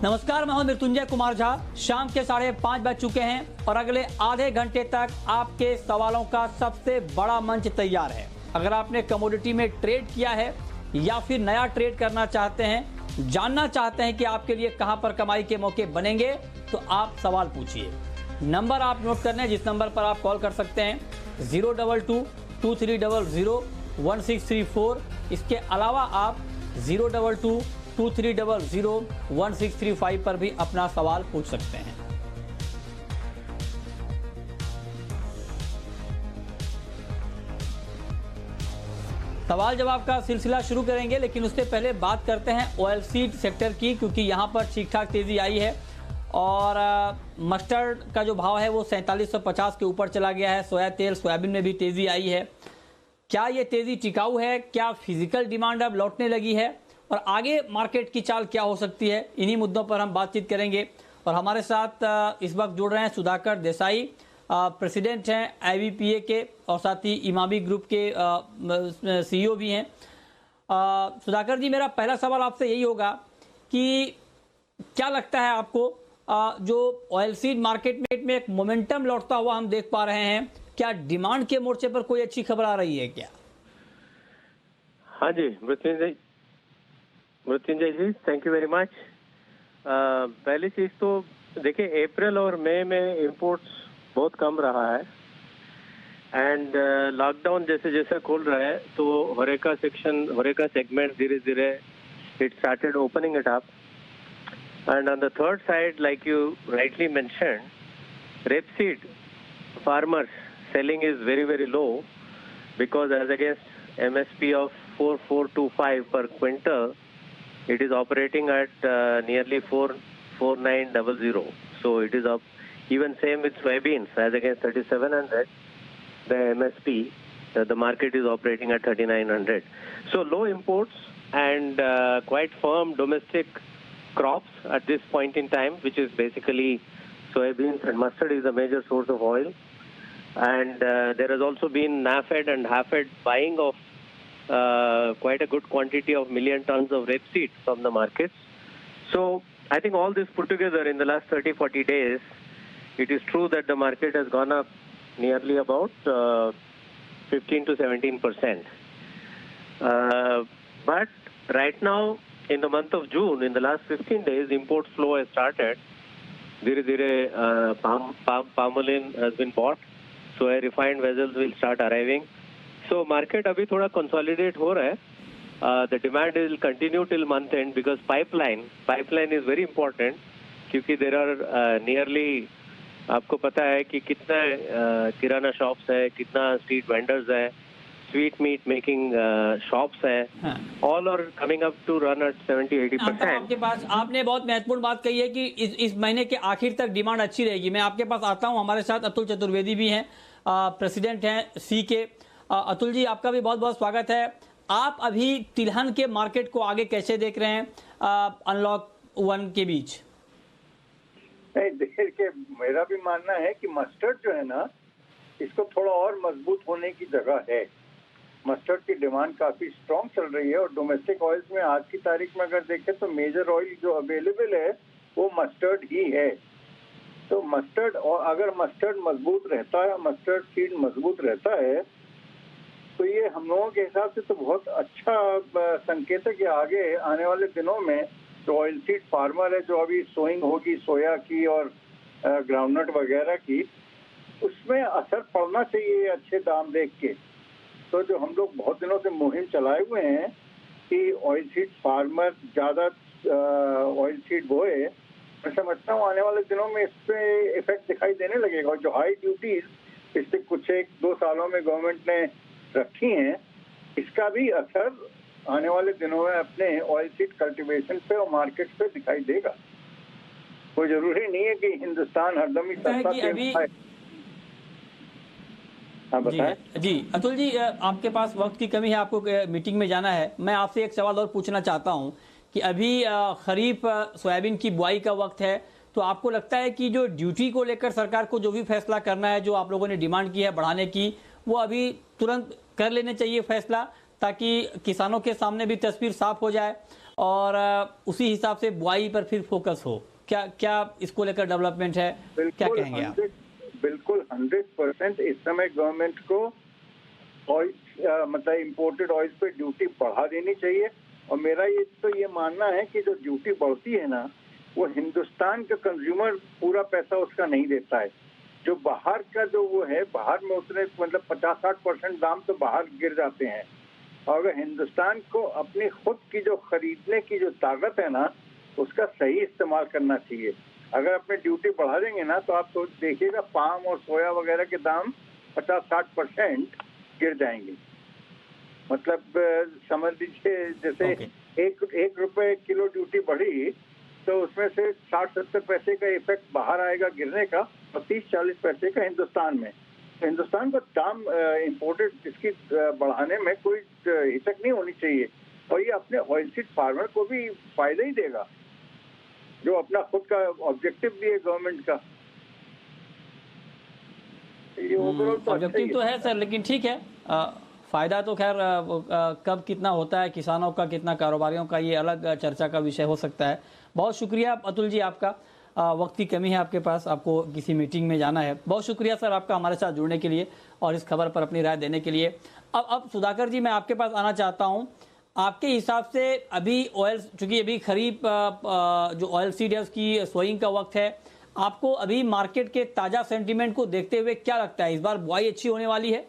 नमस्कार, मैं हूं मृत्युंजय कुमार झा। शाम के 5:30 बज चुके हैं और अगले आधे घंटे तक आपके सवालों का सबसे बड़ा मंच तैयार है। अगर आपने कमोडिटी में ट्रेड किया है या फिर नया ट्रेड करना चाहते हैं, जानना चाहते हैं कि आपके लिए कहां पर कमाई के मौके बनेंगे, तो आप सवाल पूछिए। नंबर आप नोट कर लें, जिस नंबर पर आप कॉल कर सकते हैं 022-2300-1634। इसके अलावा आप 022-2300-1635 पर भी अपना सवाल पूछ सकते हैं। सवाल जवाब का सिलसिला शुरू करेंगे, लेकिन उससे पहले बात करते हैं ऑयल सीड सेक्टर की, क्योंकि यहां पर ठीक ठाक तेजी आई है और मस्टर्ड का जो भाव है वो 4750 के ऊपर चला गया है। सोया तेल, सोयाबीन में भी तेजी आई है। क्या ये तेजी टिकाऊ है? क्या फिजिकल डिमांड अब लौटने लगी है? और आगे मार्केट की चाल क्या हो सकती है? इन्हीं मुद्दों पर हम बातचीत करेंगे। और हमारे साथ इस वक्त जुड़ रहे हैं सुधाकर देसाई, प्रेसिडेंट हैं IBPA के, और साथ ही इमामी ग्रुप के CEO भी हैं। सुधाकर जी, मेरा पहला सवाल आपसे यही होगा कि क्या लगता है आपको, जो ऑयल सीड मार्केट में एक मोमेंटम लौटता हुआ हम देख पा रहे हैं, क्या डिमांड के मोर्चे पर कोई अच्छी खबर आ रही है क्या? हाँ जी, मृत्युंजय जी, थैंक यू वेरी मच। पहली चीज तो देखिए, अप्रैल और मई में इंपोर्ट्स बहुत कम रहा है एंड लॉकडाउन जैसे जैसे खुल रहा है तो होरेका सेगमेंट धीरे धीरे it started opening it up. And on the third side, like you rightly mentioned, rapeseed farmers selling is very, very low because as against MSP of 4425 per quintal, it is operating at nearly 44900. So it is up. Even same with soybeans, as against 3700, the MSP, the market is operating at 3900. So low imports and quite firm domestic crops at this point in time, which is basically soybeans and mustard is the major source of oil. And there has also been NAFED and HAFED buying of quite a good quantity of million tons of rapeseed from the markets. So I think all this put together in the last 30-40 days, it is true that the market has gone up nearly about 15 to 17%. But right now, in the month of June, in the last 15 days, import flow has started. Palm oil has been bought, so refined vessels will start arriving. So market abhi thoda consolidate ho raha hai. The demand will continue till month end because pipeline is very important, क्योंकि there are nearly, आपको पता है कि कितना किराना shops है, कितना street vendors है, sweet meat making shops है, all are coming up to run at 70-80%। आपके पास आपने बहुत महत्वपूर्ण बात कही है कि इस महीने के आखिर तक डिमांड अच्छी रहेगी। मैं आपके पास आता हूं। हमारे साथ अतुल चतुर्वेदी भी हैं, प्रेसिडेंट हैं सी के। अतुल जी, आपका भी बहुत बहुत स्वागत है। आप अभी तिलहन के मार्केट को आगे कैसे देख रहे हैं अनलॉक 1 के बीच? देखिए, मेरा भी मानना है कि मस्टर्ड जो है ना, इसको थोड़ा और मजबूत होने की जगह है। मस्टर्ड की डिमांड काफी स्ट्रॉन्ग चल रही है और डोमेस्टिक ऑयल्स में आज की तारीख में अगर देखें तो मेजर ऑयल जो अवेलेबल है वो मस्टर्ड ही है। तो मस्टर्ड, और अगर मस्टर्ड मजबूत रहता है, मस्टर्ड सीड मजबूत रहता है, तो ये हम लोगों के हिसाब से तो बहुत अच्छा संकेत है कि आगे आने वाले दिनों में जो ऑयल सीड फार्मर है, जो अभी सोइंग होगी सोया की और ग्राउंडनट वगैरह की, उसमें असर पड़ना चाहिए अच्छे दाम देख के। तो जो हम लोग बहुत दिनों से मुहिम चलाए हुए हैं कि ऑयल सीड फार्मर ज़्यादा ऑयल सीड बोए, मैं समझता हूँ आने वाले दिनों में इस पे इफेक्ट दिखाई देने लगेगा। और जो हाई ड्यूटीज पिछले कुछ 1-2 सालों में गवर्नमेंट ने रखी हैं, इसका भी असर आने वाले दिनों में अपने ऑयल सीड कल्टीवेशन पे और मार्केट पे दिखाई देगा। कोई जरूरी नहीं है कि हिंदुस्तान हरदम ही सस्ता तेल खाए। जी अतुल जी, आपके पास वक्त की कमी है, आपको मीटिंग में जाना है। मैं आपसे एक सवाल और पूछना चाहता हूं कि अभी खरीफ सोयाबीन की बुआई का वक्त है, तो आपको लगता है कि जो ड्यूटी को लेकर सरकार को जो भी फैसला करना है, जो आप लोगों ने डिमांड की है बढ़ाने की, वो अभी तुरंत कर लेने चाहिए फैसला, ताकि किसानों के सामने भी तस्वीर साफ हो जाए? और उसी हिसाब से बुआई पर फिर फोकस हो। क्या क्या इसको लेकर डेवलपमेंट है, क्या कहेंगे आप? बिल्कुल 100% इस समय गवर्नमेंट को ऑयल मतलब इंपोर्टेड ऑयल पे ड्यूटी बढ़ा देनी चाहिए। और मेरा ये मानना है कि जो ड्यूटी बढ़ती है ना, वो हिंदुस्तान का कंज्यूमर पूरा पैसा उसका नहीं देता है। जो बाहर का जो वो है, बाहर में उतने मतलब 50-60% दाम तो बाहर गिर जाते हैं। और अगर हिंदुस्तान को अपनी खुद की जो खरीदने की जो ताकत है ना, उसका सही इस्तेमाल करना चाहिए। अगर अपने ड्यूटी बढ़ा देंगे ना, तो आप तो देखिएगा पाम और सोया वगैरह के दाम 50-60% गिर जाएंगे। मतलब समझ लीजिए जैसे एक रुपए किलो ड्यूटी बढ़ी तो उसमें से 60-70 पैसे का इफेक्ट बाहर आएगा गिरने का, और 30-40 पैसे का हिंदुस्तान में। तो हिंदुस्तान को दाम इम्पोर्टेड इसकी बढ़ाने में कोई हिचक नहीं होनी चाहिए। और ये अपने ऑयल सीड फार्मर को भी फायदा ही देगा, जो अपना खुद का ऑब्जेक्टिव भी है गवर्नमेंट का। ये ओवरऑल ऑब्जेक्टिव तो है सर, लेकिन ठीक है, फायदा तो खैर कब कितना होता है, किसानों का कितना, कारोबारियों का, ये अलग चर्चा का विषय हो सकता है। बहुत शुक्रिया अतुल जी आपका, वक्त की कमी है आपके पास, आपको किसी मीटिंग में जाना है। बहुत शुक्रिया सर आपका हमारे साथ जुड़ने के लिए और इस खबर पर अपनी राय देने के लिए। अब सुधाकर जी मैं आपके पास आना चाहता हूँ। आपके हिसाब से अभी ऑयल, चूंकि अभी खरीफ जो ऑयल सीड है उसकी सोइंग का वक्त है, आपको अभी मार्केट के ताजा सेंटीमेंट को देखते हुए क्या लगता है, इस बार बुआई अच्छी होने वाली है?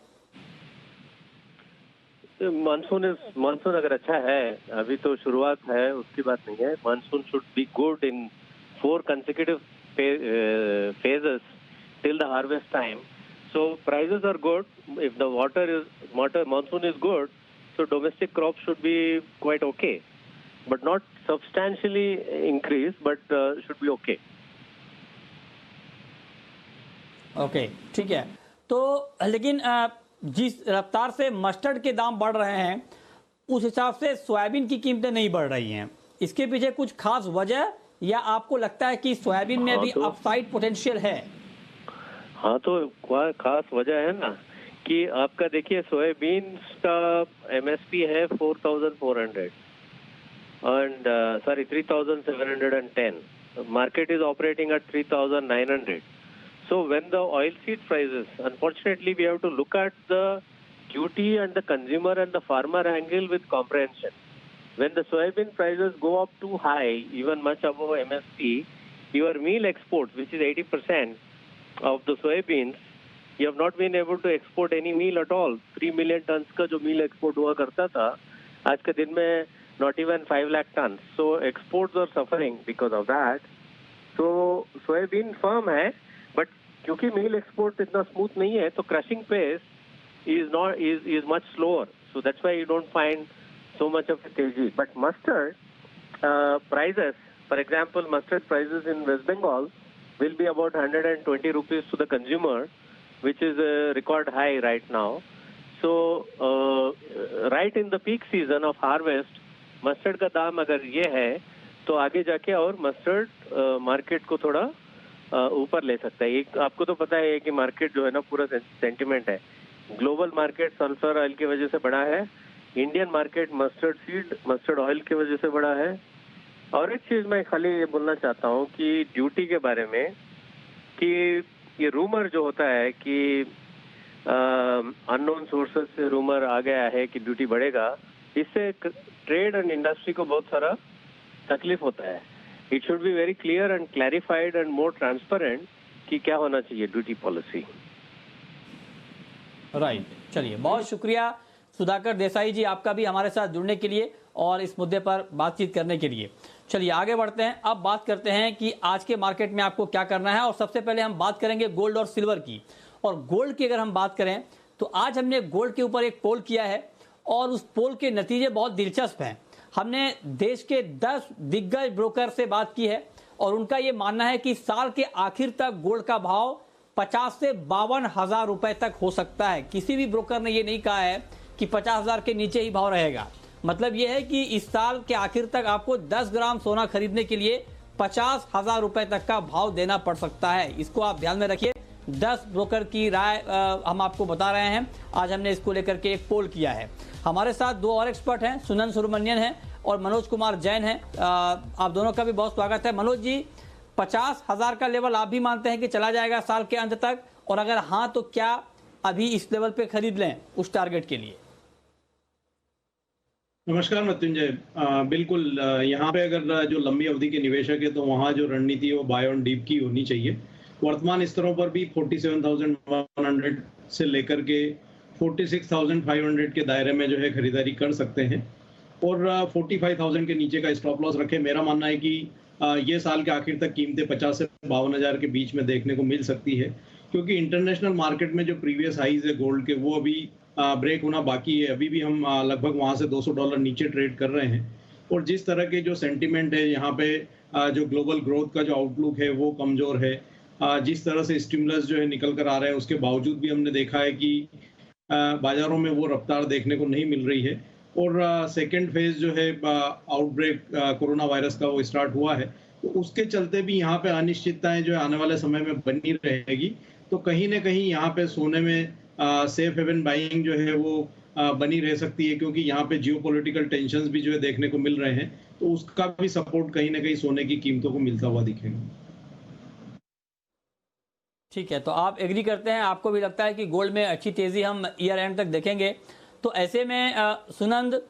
मानसून अगर अच्छा है, अभी तो शुरुआत है, उसकी बात नहीं है। Monsoon should be good in 4 consecutive phases till the harvest time. So prices are good. If the monsoon is good, so domestic crops should be quite okay, but not substantially increase, but should be okay. Okay, ठीक है। तो लेकिन जिस रफ्तार से mustard के दाम बढ़ रहे हैं, उस हिसाब से सोयाबीन की कीमतें नहीं बढ़ रही हैं। इसके पीछे कुछ खास वजह, या आपको लगता है कि सोयाबीन में अभी अपसाइड पोटेंशियल है? हाँ, तो खास वजह है ना कि आपका देखिए सोयाबीन का MSP है 4,400 and 3,710. Market is operating at 3,900. So when the oilseed prices, unfortunately, we have to look at the duty and the consumer and the farmer angle with comprehension. When the soybean prices go up too high, even much above MSP, your meal exports, which is 80% of the soybeans, you have not been able to export any meal at all. 3 million tons का जो meal export हुआ करता था, आज के दिन में not even 5 lakh tons. So exports are suffering because of that. So soybean firm है, but क्योंकि meal export इतना smooth नहीं है, तो crushing pace is much slower. So that's why you don't find so much of a teji. But mustard prices, for example, mustard prices in West Bengal will be about 120 rupees to the consumer, which is a record high right now. So right in the peak season of harvest, mustard का दाम अगर ये है तो आगे जाके और mustard market को थोड़ा ऊपर ले सकता है। एक आपको तो पता है कि मार्केट जो है ना पूरा सेंटिमेंट है। ग्लोबल मार्केट सल्फर ऑयल की वजह से बढ़ा है, Indian market mustard seed mustard oil की वजह से बढ़ा है। और एक चीज मैं खाली ये बोलना चाहता हूँ कि ड्यूटी के बारे में, कि ये रूमर जो होता है कि अननोन सोर्सेस से रूमर आ गया है कि ड्यूटी बढ़ेगा, इससे ट्रेड एंड इंडस्ट्री को बहुत सारा तकलीफ होता है। It should be very clear and clarified and more transparent कि क्या होना चाहिए ड्यूटी पॉलिसी। राइट, चलिए बहुत शुक्रिया सुधाकर देसाई जी आपका भी हमारे साथ जुड़ने के लिए और इस मुद्दे पर बातचीत करने के लिए। चलिए आगे बढ़ते हैं, अब बात करते हैं कि आज के मार्केट में आपको क्या करना है। और सबसे पहले हम बात करेंगे गोल्ड और सिल्वर की। और गोल्ड की अगर हम बात करें तो आज हमने गोल्ड के ऊपर एक पोल किया है और उस पोल के नतीजे बहुत दिलचस्प हैं। हमने देश के 10 दिग्गज ब्रोकर से बात की है और उनका ये मानना है कि साल के आखिर तक गोल्ड का भाव 50 से 52,000 रुपए तक हो सकता है। किसी भी ब्रोकर ने ये नहीं कहा है कि 50,000 के नीचे ही भाव रहेगा। मतलब यह है कि इस साल के आखिर तक आपको 10 ग्राम सोना खरीदने के लिए 50,000 रुपए तक का भाव देना पड़ सकता है। इसको आप ध्यान में रखिए। 10 ब्रोकर की राय हम आपको बता रहे हैं। आज हमने इसको लेकर के एक पोल किया है। हमारे साथ 2 और एक्सपर्ट हैं, सुनन सुब्रमण्यन हैं और मनोज कुमार जैन हैं। आप दोनों का भी बहुत स्वागत है। मनोज जी, 50,000 का लेवल आप भी मानते हैं कि चला जाएगा साल के अंत तक, और अगर हाँ तो क्या अभी इस लेवल पे खरीद लें उस टारगेट के लिए? नमस्कार मृत्युंजय। बिल्कुल, यहाँ पे अगर जो लंबी अवधि के निवेशक है तो वहाँ जो रणनीति है वो बाय ऑन डीप की होनी चाहिए। वर्तमान स्तरों पर भी 47,100 से लेकर के 46,500 के दायरे में जो है खरीदारी कर सकते हैं, और 45,000 के नीचे का स्टॉप लॉस रखें। मेरा मानना है कि ये साल के आखिर तक कीमतें 50 से 52,000 के बीच में देखने को मिल सकती है, क्योंकि इंटरनेशनल मार्केट में जो प्रीवियस हाईज है गोल्ड के वो अभी ब्रेक होना बाकी है। अभी भी हम लगभग वहाँ से $200 नीचे ट्रेड कर रहे हैं, और जिस तरह के जो सेंटीमेंट है यहाँ पे, जो ग्लोबल ग्रोथ का जो आउटलुक है वो कमज़ोर है। जिस तरह से स्टिमुलस जो है निकल कर आ रहे हैं उसके बावजूद भी हमने देखा है कि बाजारों में वो रफ्तार देखने को नहीं मिल रही है, और सेकेंड फेज जो है आउटब्रेक कोरोना वायरस का वो स्टार्ट हुआ है, तो उसके चलते भी यहाँ पे अनिश्चितताएं जो है आने वाले समय में बनी रहेगी। तो कहीं ना कहीं यहाँ पे सोने में सेफ हेवन बाइंग जो है वो बनी रह सकती है, क्योंकि यहाँ पे जियोपॉलिटिकल टेंशंस भी जो है देखने को मिल रहे हैं, तो उसका भी सपोर्ट कहीं ना कहीं सोने की कीमतों को मिलता हुआ दिखेगा। ठीक है, तो आप एग्री करते हैं, आपको भी लगता है कि गोल्ड में अच्छी तेजी हम ईयर एंड तक देखेंगे। तो ऐसे में सुनंद,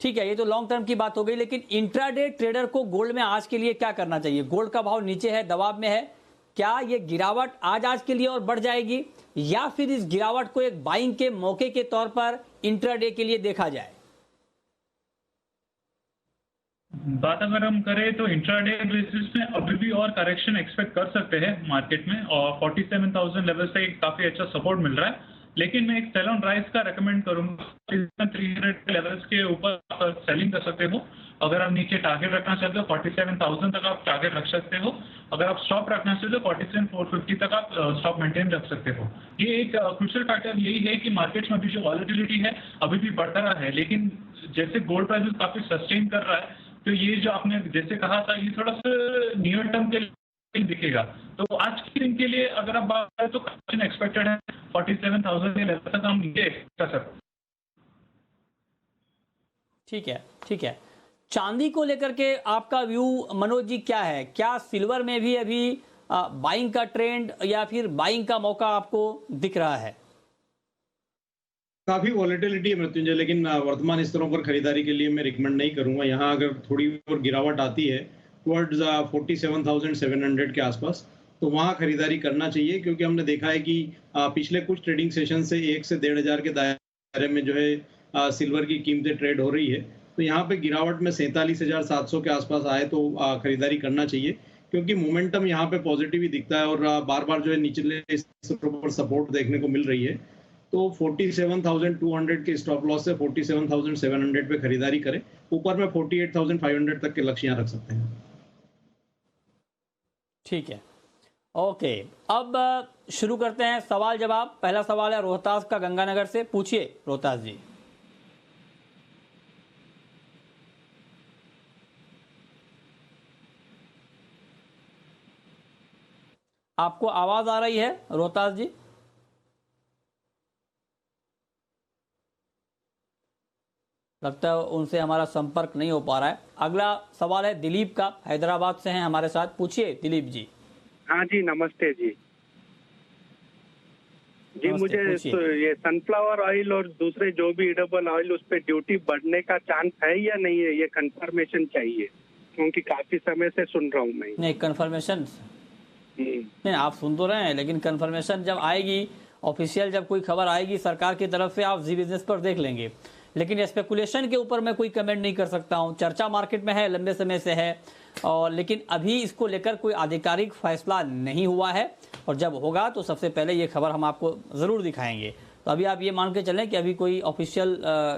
ठीक है, ये तो लॉन्ग टर्म की बात हो गई, लेकिन इंट्राडे ट्रेडर को गोल्ड में आज के लिए क्या करना चाहिए? गोल्ड का भाव नीचे है, दबाव में है, क्या ये गिरावट आज के लिए और बढ़ जाएगी, या फिर इस गिरावट को एक बाइंग के मौके के तौर पर इंट्राडे के लिए देखा जाए? बात अगर हम करें तो इंट्राडे बेसिस में अभी भी और करेक्शन एक्सपेक्ट कर सकते हैं मार्केट में, और 47,000 लेवल से काफी अच्छा सपोर्ट मिल रहा है। लेकिन मैं एक सेल ऑन राइज का रेकमेंड करूंगा, 300 लेवल्स के ऊपर सेलिंग कर सकते हो। अगर आप नीचे टारगेट रखना चाहते हो 47,000 तक आप टारगेट रख सकते हो। अगर आप स्टॉप रखना चाहते हो 47,450 तक आप स्टॉप मेंटेन रख सकते हो। ये एक क्रूशियल फैक्टर यही है कि मार्केट में अभी जो वॉलेटिलिटी है अभी भी बढ़ता रहा है, लेकिन जैसे गोल्ड प्राइसेस काफी सस्टेन कर रहा है, तो ये जो आपने जैसे कहा था ये थोड़ा सा नियर टर्म के लिए दिखेगा। तो आज के दिन के लिए अगर आप बात करें तो करेक्शन एक्सपेक्टेड है 47,000 के लेवल तक हम नीचे कर सकते हैं। ठीक है, ठीक है। चांदी को लेकर के आपका व्यू मनोज जी क्या है? क्या सिल्वर में भी अभी बाइंग का ट्रेंड या फिर बाइंग का मौका आपको दिख रहा है? काफी वॉलेटिलिटी है मृत्युंजय, लेकिन वर्तमान स्तरों पर खरीदारी के लिए मैं रिकमेंड नहीं करूंगा। यहाँ अगर थोड़ी और गिरावट आती है टुवर्ड्स 47,700 के आसपास, तो वहाँ खरीदारी करना चाहिए, क्योंकि हमने देखा है कि पिछले कुछ ट्रेडिंग सेशन से 1 से 1,500 के दायरे में जो है सिल्वर की कीमतें ट्रेड हो रही है। तो यहाँ पे गिरावट में 47,700 के आसपास आए तो खरीदारी करना चाहिए, क्योंकि मोमेंटम यहाँ पे पॉजिटिव ही दिखता है, और बार बार जो है निचले स्तरों पर सपोर्ट देखने को मिल रही है। तो 47,200 के स्टॉप लॉस से 47,700 पे खरीदारी करें। ऊपर में 48,500 तक के लक्ष्य यहाँ रख सकते हैं। ठीक है, ओके। अब शुरू करते हैं सवाल जवाब। पहला सवाल है रोहतास का गंगानगर से। पूछिए रोहतास जी। आपको आवाज आ रही है रोहतास जी? लगता है उनसे हमारा संपर्क नहीं हो पा रहा है। अगला सवाल है दिलीप का, हैदराबाद से हैं हमारे साथ। पूछिए दिलीप जी। हाँ जी, नमस्ते जी। जी नमस्ते, मुझे पूछिए। ये सनफ्लावर ऑयल और दूसरे जो भी एडिबल ऑयल उस पर ड्यूटी बढ़ने का चांस है या नहीं है, ये कंफर्मेशन चाहिए, क्योंकि काफी समय से सुन रहा हूँ मैं। नहीं, कंफर्मेशन नहीं, आप सुन तो रहे हैं, लेकिन कंफर्मेशन जब आएगी, ऑफिशियल जब कोई खबर आएगी सरकार की तरफ से, आप जी बिजनेस पर देख लेंगे। लेकिन स्पेकुलेशन के ऊपर मैं कोई कमेंट नहीं कर सकता हूं। चर्चा मार्केट में है, लंबे समय से है, और लेकिन अभी इसको लेकर कोई आधिकारिक फैसला नहीं हुआ है, और जब होगा तो सबसे पहले ये खबर हम आपको ज़रूर दिखाएंगे। तो अभी आप ये मान के चलें कि अभी कोई ऑफिशियल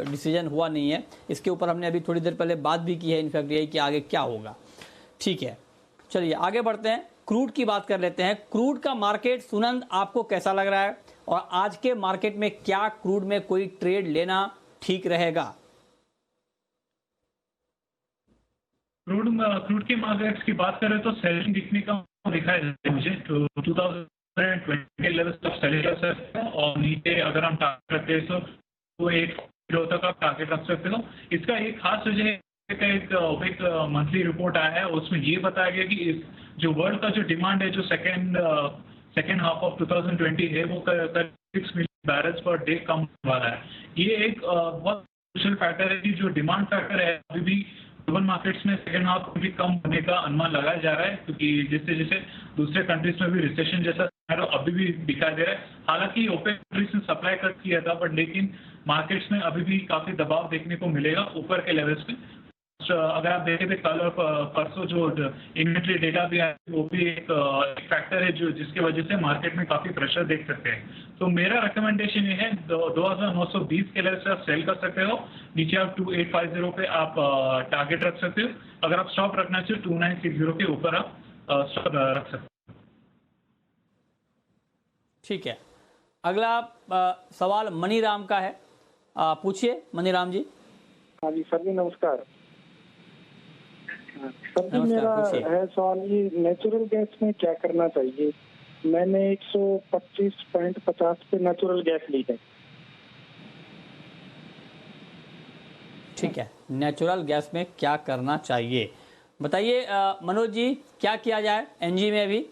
डिसीजन हुआ नहीं है। इसके ऊपर हमने अभी थोड़ी देर पहले बात भी की है, इनफैक्ट यही कि आगे क्या होगा। ठीक है, चलिए आगे बढ़ते हैं, क्रूड की बात कर लेते हैं। क्रूड का मार्केट सुनंद आपको कैसा लग रहा है, और आज के मार्केट में क्या क्रूड में कोई ट्रेड लेना ठीक रहेगा? क्रूड के मार्केट्स की बात करें तो सेलिंग दिखने का दिखाई देता है मुझे। तो 2020 लेवल तक सेलिंग कर सकते हैं, और नीचे अगर हम टारगेट रखते हैं तो वो 1 तक आप टारगेट रख सकते हो। इसका एक खास वजह है का एक मंथली रिपोर्ट आया है, उसमें ये बताया गया कि इस जो वर्ल्ड का जो डिमांड है जो सेकेंड हाफ ऑफ 2020 है वो 6 मिलियन बैरल्स पर डे कम वाला है। ये एक बहुत क्रूशियल फैक्टर है कि जो डिमांड फैक्टर है अभी भी ग्लोबल मार्केट्स में सेकेंड हाफ में भी कम होने का अनुमान लगाया जा रहा है, क्योंकि जैसे जैसे दूसरे कंट्रीज में भी रिसेशन जैसा अभी भी दिखाई दे रहा है। हालांकि ओपेक कंट्रीज ने सप्लाई कट किया था, बट लेकिन मार्केट्स में अभी भी काफी दबाव देखने को मिलेगा ऊपर के लेवल्स पे। अगर आप देखें तो कल और परसों जो इन्वेंट्री डेटा भी आया वो भी एक फैक्टर है जो जिसकी वजह से मार्केट में काफी प्रेशर देख सकते हैं। तो मेरा रिकमेंडेशन ये है 2920 के लेवल से आप सेल कर सकते हो, नीचे आप 2850 पे आप टारगेट रख सकते हो। अगर आप स्टॉप रखना चाहिए 2960 के ऊपर आप स्टॉप रख सकते हो। ठीक है, अगला सवाल मनीराम का है, पूछिए मनीराम जी। हाँ जी सर जी, नमस्कार। सर जी मेरा है सवाल ये, नेचुरल गैस में क्या करना चाहिए? मैंने 125.50 पे नेचुरल गैस ली है। ठीक है, नेचुरल गैस में क्या करना चाहिए बताइए मनोज जी, क्या किया जाए एनजी में भी?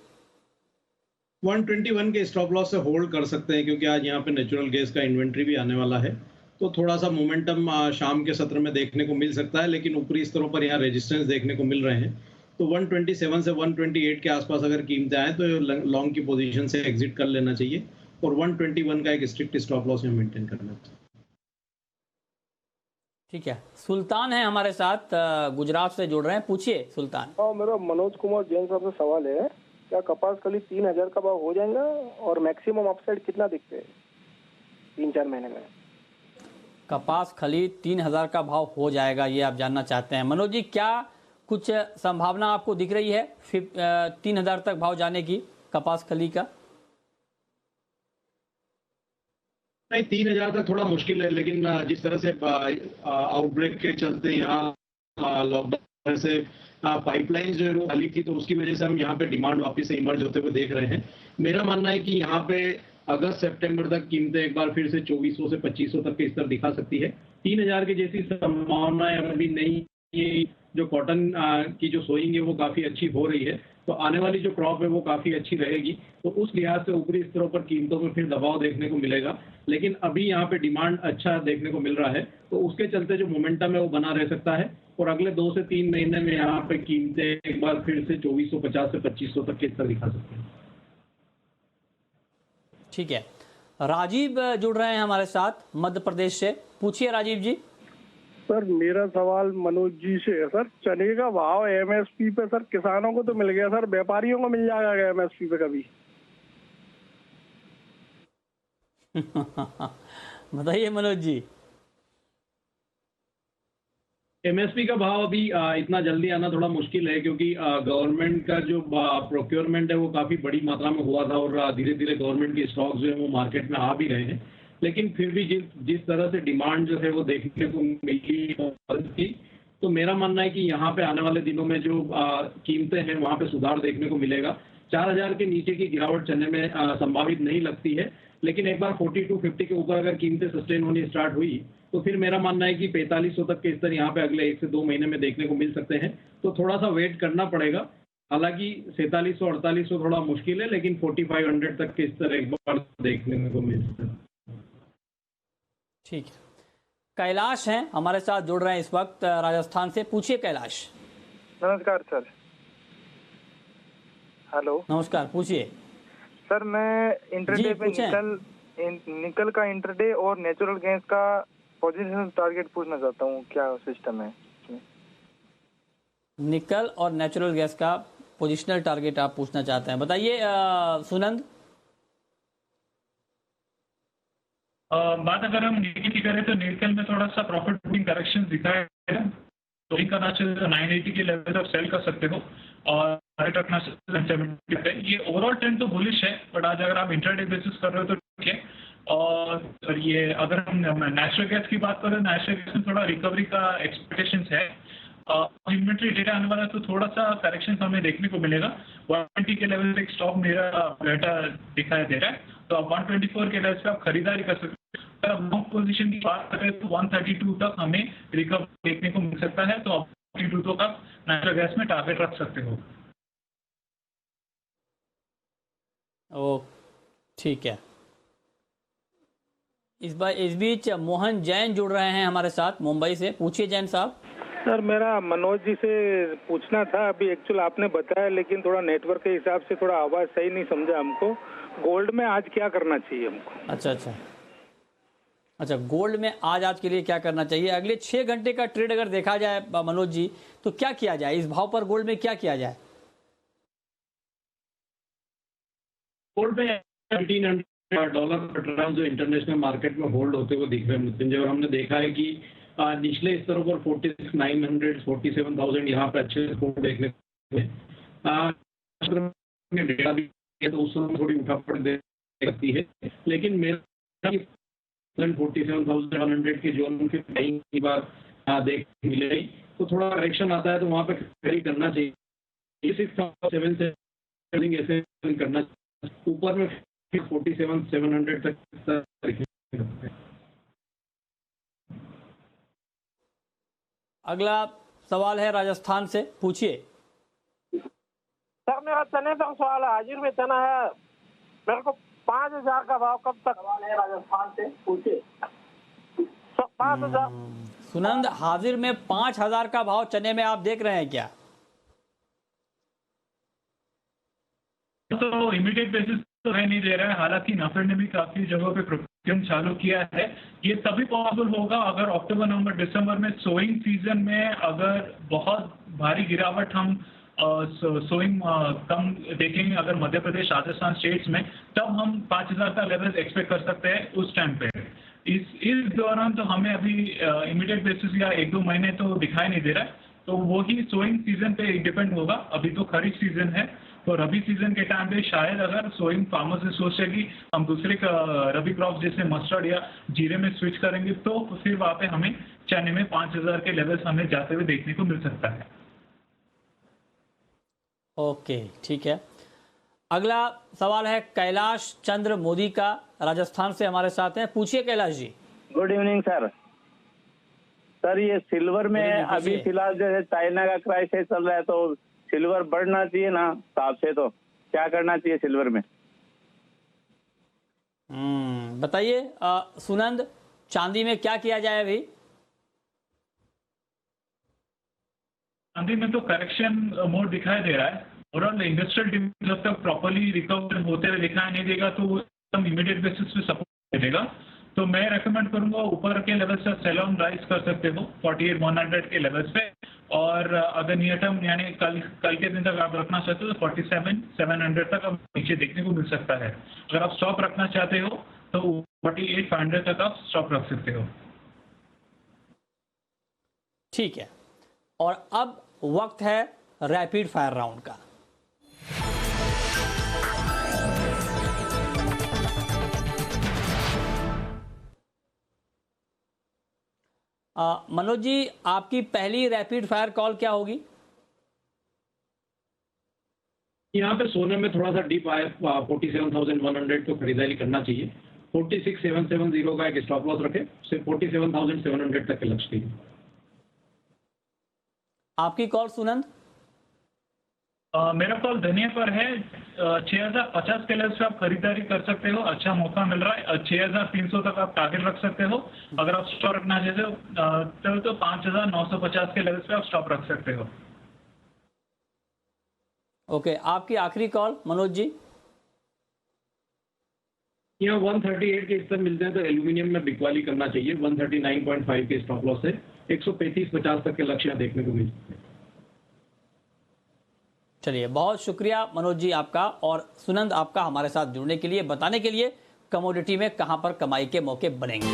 121 के स्टॉप लॉस से होल्ड कर सकते हैं, क्योंकि आज यहाँ पे नेचुरल गैस का इन्वेंट्री भी आने वाला है, तो थोड़ा सा मोमेंटम शाम के सत्र में देखने को मिल सकता है, लेकिन ऊपरी स्तरों पर यहाँ रेजिस्टेंस देखने को मिल रहे हैं। तो 127 से 128 के आसपास अगर कीमतें आए तो लॉन्ग की पोजीशन से एग्जिट कर लेना चाहिए, और 121 का एक स्ट्रिक्ट स्टॉप लॉस में मेंटेन करना चाहिए। ठीक है, सुल्तान है हमारे साथ, गुजरात से जुड़ रहे हैं, पूछिए सुल्तान। हाँ, मेरा मनोज कुमार जैन साहब से सवाल है, क्या कपास कली 3000 का भाव हो जाएगा और मैक्सिमम अपसाइड कितना दिखते हैं 3-4 महीने में? कपास खली 3000 का भाव हो जाएगा, ये आप जानना चाहते हैं। मनोज जी, क्या कुछ संभावना आपको दिख रही है 3000 तक भाव जाने की कपास खली का? नहीं, 3000 तक थोड़ा मुश्किल है, लेकिन जिस तरह से आउटब्रेक के चलते यहाँ लॉकडाउन से पाइपलाइन जो है वो खाली थी, तो उसकी वजह से हम यहाँ पे डिमांड वापस से इमर्ज होते हुए देख रहे हैं। मेरा मानना है कि यहाँ पे अगस्त सितंबर तक कीमतें एक बार फिर से 2400 से 2500 तक के स्तर दिखा सकती है। 3000 के जैसी संभावनाएं अभी नहीं। ये जो कॉटन की जो सोइंग है वो काफी अच्छी हो रही है, तो आने वाली जो क्रॉप है वो काफी अच्छी रहेगी, तो उस लिहाज से ऊपरी स्तरों पर कीमतों में फिर दबाव देखने को मिलेगा। लेकिन अभी यहाँ पे डिमांड अच्छा देखने को मिल रहा है, तो उसके चलते जो मोमेंटम है वो बना रह सकता है, और अगले 2 से 3 महीने में यहाँ पे कीमतें एक बार फिर से 2450 से 2500 तक के स्तर दिखा सकते हैं। ठीक है, राजीव जुड़ रहे हैं हमारे साथ मध्य प्रदेश से, पूछिए राजीव जी। सर मेरा सवाल मनोज जी से है सर, चने का भाव एमएसपी पे सर किसानों को तो मिल गया सर, व्यापारियों को मिल जाएगा एमएसपी पे कभी? बताइए मनोज जी। एमएसपी का भाव अभी इतना जल्दी आना थोड़ा मुश्किल है, क्योंकि गवर्नमेंट का जो प्रोक्योरमेंट है वो काफी बड़ी मात्रा में हुआ था, और धीरे धीरे गवर्नमेंट के स्टॉक जो है वो मार्केट में आ भी रहे हैं। लेकिन फिर भी जिस तरह से डिमांड जो है वो देखने को मिली थी, तो मेरा मानना है कि यहाँ पे आने वाले दिनों में जो कीमतें हैं वहाँ पे सुधार देखने को मिलेगा। 4000 के नीचे की गिरावट चलने में संभावित नहीं लगती है, लेकिन एक बार 4250 के ऊपर अगर कीमतें सस्टेन होनी स्टार्ट हुई तो फिर मेरा मानना है कि 4500 तक के स्तर यहाँ पे अगले 1 से 2 महीने में देखने को मिल सकते हैं, तो थोड़ा सा वेट करना पड़ेगा। हालांकि 4700-4800 थोड़ा मुश्किल है, लेकिन 4500 तक के स्तर एक बार देखने को मिल सकते हैं। ठीक है, कैलाश हैं हमारे साथ जुड़ रहे हैं इस वक्त राजस्थान से, पूछिए कैलाश। नमस्कार सर। हेलो नमस्कार, पूछिए सर। मैं इंटरडे पे निकल का इंटरडे और नेचुरल गैस का पोजीशन टारगेट पूछना चाहता हूँ, क्या सिस्टम है इसमें? निकल और नेचुरल गैस का पोजिशनल टारगेट आप पूछना चाहते हैं, बताइए सुनंद। बात अगर हम निकल की करें तो निकल में थोड़ा सा प्रॉफिट बुकिंग करेक्शन दिखाया है, तो करना चाहिए 980 के लेवल तक सेल कर सकते हो, और टारगेट रखना चाहिए 770 पे। ये ओवरऑल ट्रेंड तो बुलिश है, बट आज अगर आप इंट्राडे बेसिस कर रहे हो तो ठीक है। और ये अगर हम नेचुरल गैस की बात करें, नेचुरल गैस में थोड़ा रिकवरी का एक्सपेक्टेशन है। इन्वेंट्री डेटा आने वाला है, तो थोड़ा सा करेक्शन हमें देखने को मिलेगा। 120 के लेवल पे एक स्टॉक मेरा डेटा दिखाई दे रहा है, तो आप 124 के लेवल से आप खरीदारी कर सकते हैं। लॉन्ग पोजीशन की बात करें तो 132 तक हमें रिकवरी देखने को मिल सकता है, तो आप 132 तक नेचुरल गैस में टारगेट रख सकते हो। ओ ठीक है। इस बीच मोहन जैन जुड़ रहे हैं हमारे साथ मुंबई से। पूछिए जैन साहब। सर मेरा मनोज जी से पूछना था, अभी एक्चुअल आपने बताया लेकिन थोड़ा नेटवर्क के हिसाब से थोड़ा आवाज सही नहीं समझा हमको। गोल्ड में आज क्या करना चाहिए हमको? अच्छा, गोल्ड में आज के लिए क्या करना चाहिए? अगले 6 घंटे का ट्रेड अगर देखा जाए मनोज जी तो क्या किया जाए? इस भाव पर गोल्ड में क्या किया जाए? गोल्ड में $1,300 पर ट्रांस जो इंटरनेशनल मार्केट में होल्ड होते हुए दिख रहे हैं मृत्युंजय, और हमने देखा है कि निचले स्तरों पर 46,900 47,000 यहाँ पे अच्छे सपोर्ट देखने को डेटा भी है, तो उस समय थोड़ी उठापड़ दे सकती है, लेकिन मेरा 47,100 के जोन के कई बार देख मिले तो थोड़ा करेक्शन आता है तो वहाँ पे खरीद करना चाहिए। 6,700 से ऐसे करना चाहिए, ऊपर में 47,700 तक। अगला सवाल है राजस्थान से, पूछिए। सर मेरा चने का सवाल है, हाजिर में चना है, मेरे को 5,000 का भाव कब तक? सवाल है राजस्थान से, पूछिए। 5,000। सुनंद, हाजिर में 5,000 का भाव चने में आप देख रहे हैं क्या? तो इमीडिएट बेसिस तो है नहीं दे रहा है, हालांकि नाफेड ने भी काफी जगहों पे प्रोक्योरमेंट चालू किया है। ये तभी पॉसिबल होगा अगर अक्टूबर नवंबर दिसंबर में सोइंग सीजन में अगर बहुत भारी गिरावट हम सोइंग कम देखेंगे अगर मध्य प्रदेश राजस्थान स्टेट्स में, तब हम 5,000 का लेवल एक्सपेक्ट कर सकते हैं उस टाइम पे। इस दौरान तो हमें अभी इमीडिएट बेसिस या 1-2 महीने तो दिखाई नहीं दे रहा है, तो वही सोइंग सीजन पे डिपेंड होगा। अभी तो खरीफ सीजन है, तो रबी सीजन के टाइम पे शायद अगर सोइंग फार्मर्स ने सोचे कि हम दूसरे रबी क्रॉप जैसे मस्टर्ड या जीरे में स्विच करेंगे, तो फिर वहाँ पे हमें चने में 5,000 के लेवल्स हमें जाते हुए देखने को मिल सकता है। ओके, ठीक है। अगला सवाल है कैलाश चंद्र मोदी का, राजस्थान से हमारे साथ हैं। पूछिए Kailash ji. Good evening sir. Sir ये सिल्वर में अभी फिलहाल जैसे चाइना का क्राइसिस चल रहा है, तो सिल्वर बढ़ना चाहिए ना हिसाब से, तो क्या करना चाहिए सिल्वर में? बताइए सुनंद, चांदी में क्या किया जाए अभी? चांदी में तो करेक्शन मोड दिखाई दे रहा है, ओवरऑल इंडस्ट्रियल डिमांड जब तक प्रॉपर्ली रिकवर होते हुए दिखाई नहीं देगा तो हम इमीडिएट बेसिस पे सपोर्ट देगा। तो मैं रेकमेंड करूंगा ऊपर के लेवल से सेल ऑन राइज कर सकते हो 48,100 के लेवल्स पे, और अगर नियर टर्म यानी कल के दिन तक आप रखना चाहते हो तो 47,700 तक अब नीचे देखने को मिल सकता है। अगर आप स्टॉप रखना चाहते हो तो 48,500 तक आप स्टॉप रख सकते हो। ठीक है, और अब वक्त है रैपिड फायर राउंड का। मनोज जी, आपकी पहली रैपिड फायर कॉल क्या होगी? यहाँ पे सोने में थोड़ा सा डीप आया, 47,100 तो खरीदारी करना चाहिए। 46,770 का एक स्टॉप लॉस रखे, सिर्फ 47,700 तक के लक्ष्य लीजिए। आपकी कॉल सुनंद? मेरा कॉल धनिया पर है, 6,050 के लेवल से आप खरीदारी कर सकते हो, अच्छा मौका मिल रहा है। 6,300 तक आप टारगेट रख सकते हो। अगर आप स्टॉप रखना चाहते हो तो 5,950 के लेवल पे आप स्टॉप रख सकते हो। ओके, आपकी आखिरी कॉल मनोज जी? यहाँ 138 के स्तर मिलते हैं तो एल्यूमिनियम में बिकवाली करना चाहिए। 139.5 के स्टॉप लॉस से 135.50 तक के लक्ष्य देखने को मिल सकते हैं। चलिए, बहुत शुक्रिया मनोज जी आपका, और सुनंद आपका हमारे साथ जुड़ने के लिए, बताने के लिए कमोडिटी में कहां पर कमाई के मौके बनेंगे।